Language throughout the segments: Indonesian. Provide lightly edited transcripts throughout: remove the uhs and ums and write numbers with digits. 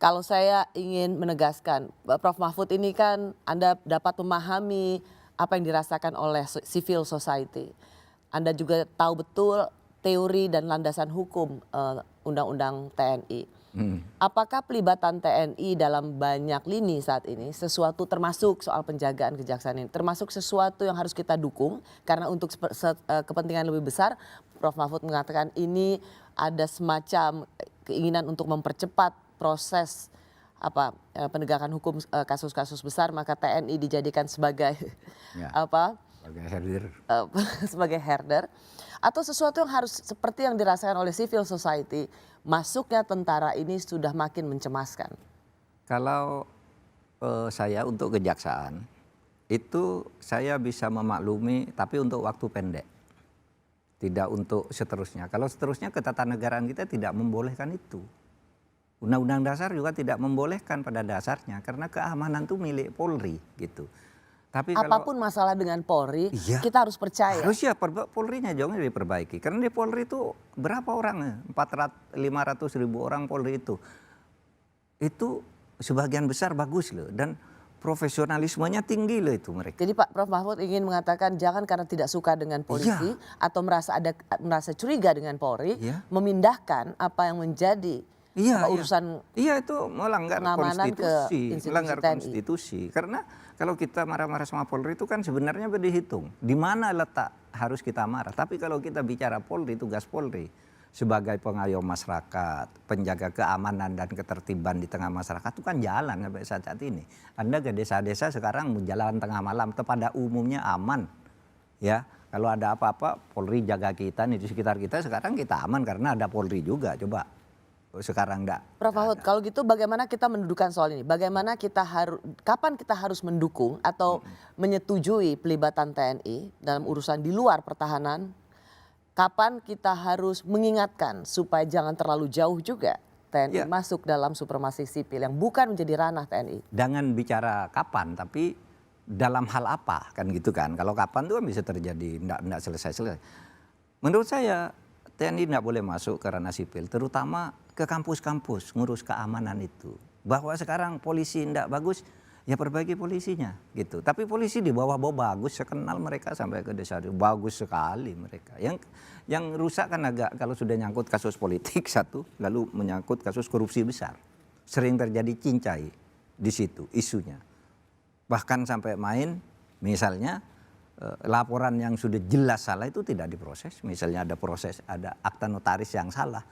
Kalau saya ingin menegaskan, Prof. Mahfud ini kan Anda dapat memahami apa yang dirasakan oleh civil society. Anda juga tahu betul teori dan landasan hukum Undang-Undang TNI. Apakah pelibatan TNI dalam banyak lini saat ini sesuatu termasuk soal penjagaan kejaksaan ini, termasuk sesuatu yang harus kita dukung karena untuk kepentingan lebih besar, Prof. Mahfud mengatakan ini ada semacam keinginan untuk mempercepat proses penegakan hukum kasus-kasus besar, maka TNI dijadikan sebagai sebagai herder. Sebagai herder, atau sesuatu yang harus seperti yang dirasakan oleh civil society, masuknya tentara ini sudah makin mencemaskan. Kalau saya untuk kejaksaan itu saya bisa memaklumi, tapi untuk waktu pendek, tidak untuk seterusnya. Kalau seterusnya ketatanegaraan kita tidak membolehkan itu. Undang-undang dasar juga tidak membolehkan pada dasarnya karena keamanan itu milik Polri gitu. Tapi apapun masalah dengan Polri, kita harus percaya. Harus ya, Polri-nya jangan diperbaiki. Karena di Polri itu berapa orang? 500 ribu orang Polri itu. Itu sebagian besar bagus loh. Dan profesionalismenya tinggi loh itu mereka. Jadi Pak Prof. Mahfud ingin mengatakan jangan karena tidak suka dengan polisi atau merasa curiga dengan Polri, memindahkan apa yang menjadi urusan itu melanggar konstitusi, melanggar konstitusi. Karena kalau kita marah-marah sama Polri itu kan sebenarnya berdihitung di mana letak harus kita marah. Tapi kalau kita bicara Polri, tugas Polri sebagai pengayom masyarakat, penjaga keamanan dan ketertiban di tengah masyarakat itu kan jalan sampai saat ini. Anda ke desa-desa sekarang jalan tengah malam pada umumnya aman, ya. Kalau ada apa-apa Polri jaga kita nih di sekitar kita, sekarang kita aman karena ada Polri juga. Coba sekarang enggak. Prof. Mahfud, kalau gitu bagaimana kita mendudukan soal ini? Bagaimana kapan kita harus mendukung atau menyetujui pelibatan TNI dalam urusan di luar pertahanan? Kapan kita harus mengingatkan supaya jangan terlalu jauh juga TNI masuk dalam supremasi sipil yang bukan menjadi ranah TNI? Jangan bicara kapan, tapi dalam hal apa kan gitu kan. Kalau kapan itu kan bisa terjadi, enggak selesai-selesai. Menurut saya TNI tidak boleh masuk ke ranah sipil, terutama ke kampus-kampus ngurus keamanan itu. Bahwa sekarang polisi tidak bagus, ya perbaiki polisinya gitu. Tapi polisi di bawah-bawah bagus, saya kenal mereka sampai ke desa, bagus sekali mereka. Yang rusak kan agak kalau sudah nyangkut kasus politik satu, lalu menyangkut kasus korupsi besar. Sering terjadi cincai di situ isunya. Bahkan sampai main misalnya laporan yang sudah jelas salah itu tidak diproses. Misalnya ada akta notaris yang salah.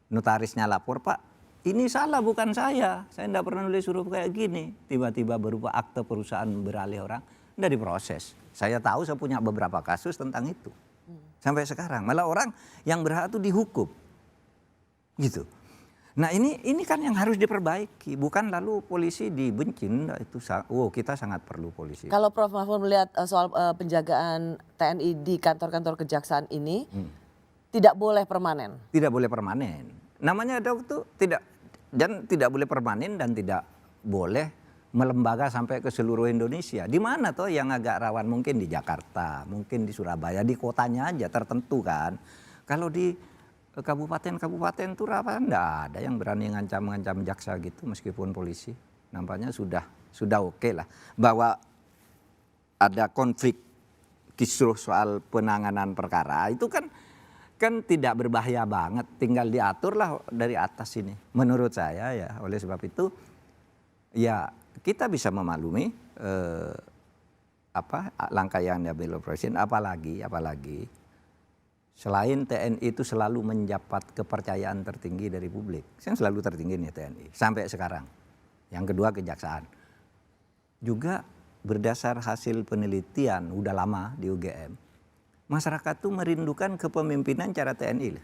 Notarisnya lapor, Pak, ini salah bukan saya tidak pernah nulis huruf kayak gini. Tiba-tiba berupa akte perusahaan beralih orang, tidak diproses. Saya tahu, saya punya beberapa kasus tentang itu. Sampai sekarang, malah orang yang berhak itu dihukum. Gitu. Nah ini kan yang harus diperbaiki, bukan lalu polisi dibenci. Itu kita sangat perlu polisi. Kalau Prof. Mahfud melihat soal penjagaan TNI di kantor-kantor kejaksaan ini, tidak boleh permanen. Tidak boleh permanen. Namanya ada itu tidak boleh permanen dan tidak boleh melembaga sampai ke seluruh Indonesia. Di mana toh yang agak rawan? Mungkin di Jakarta, mungkin di Surabaya, di kotanya aja tertentu kan. Kalau di kabupaten-kabupaten itu rawan, enggak ada yang berani ngancam-ngancam jaksa gitu meskipun polisi. Nampaknya sudah oke lah. Bahwa ada konflik kisruh soal penanganan perkara itu kan tidak berbahaya banget, tinggal diaturlah dari atas ini. Menurut saya ya, oleh sebab itu ya kita bisa memaklumi langkah yang diambil Presiden, apalagi selain TNI itu selalu mendapat kepercayaan tertinggi dari publik. Yang selalu tertinggi nih TNI sampai sekarang. Yang kedua kejaksaan. Juga berdasar hasil penelitian udah lama di UGM, masyarakat tuh merindukan kepemimpinan cara TNI.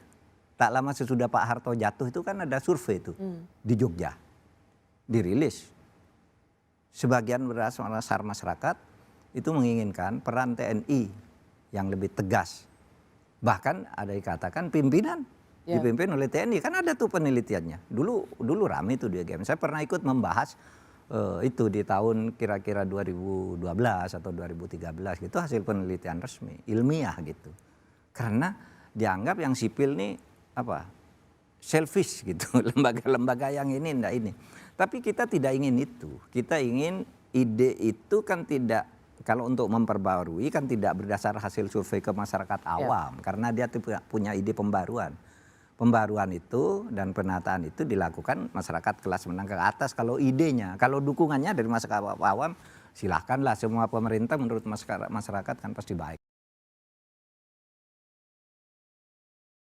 Tak lama sesudah Pak Harto jatuh itu kan ada survei itu di Jogja. Dirilis. Sebagian besar masyarakat itu menginginkan peran TNI yang lebih tegas. Bahkan ada yang katakan pimpinan dipimpin oleh TNI. Kan ada tuh penelitiannya. Dulu rame itu di UGM. Saya pernah ikut membahas itu di tahun kira-kira 2012 atau 2013 gitu, hasil penelitian resmi ilmiah gitu. Karena dianggap yang sipil nih selfish gitu, lembaga-lembaga yang ini enggak ini. Tapi kita tidak ingin itu. Kita ingin ide itu kan tidak, kalau untuk memperbarui kan tidak berdasar hasil survei ke masyarakat awam, karena dia punya ide pembaruan. Pembaruan itu dan penataan itu dilakukan masyarakat kelas menengah ke atas kalau idenya. Kalau dukungannya dari masyarakat awam, silahkanlah semua pemerintah menurut masyarakat kan pasti baik.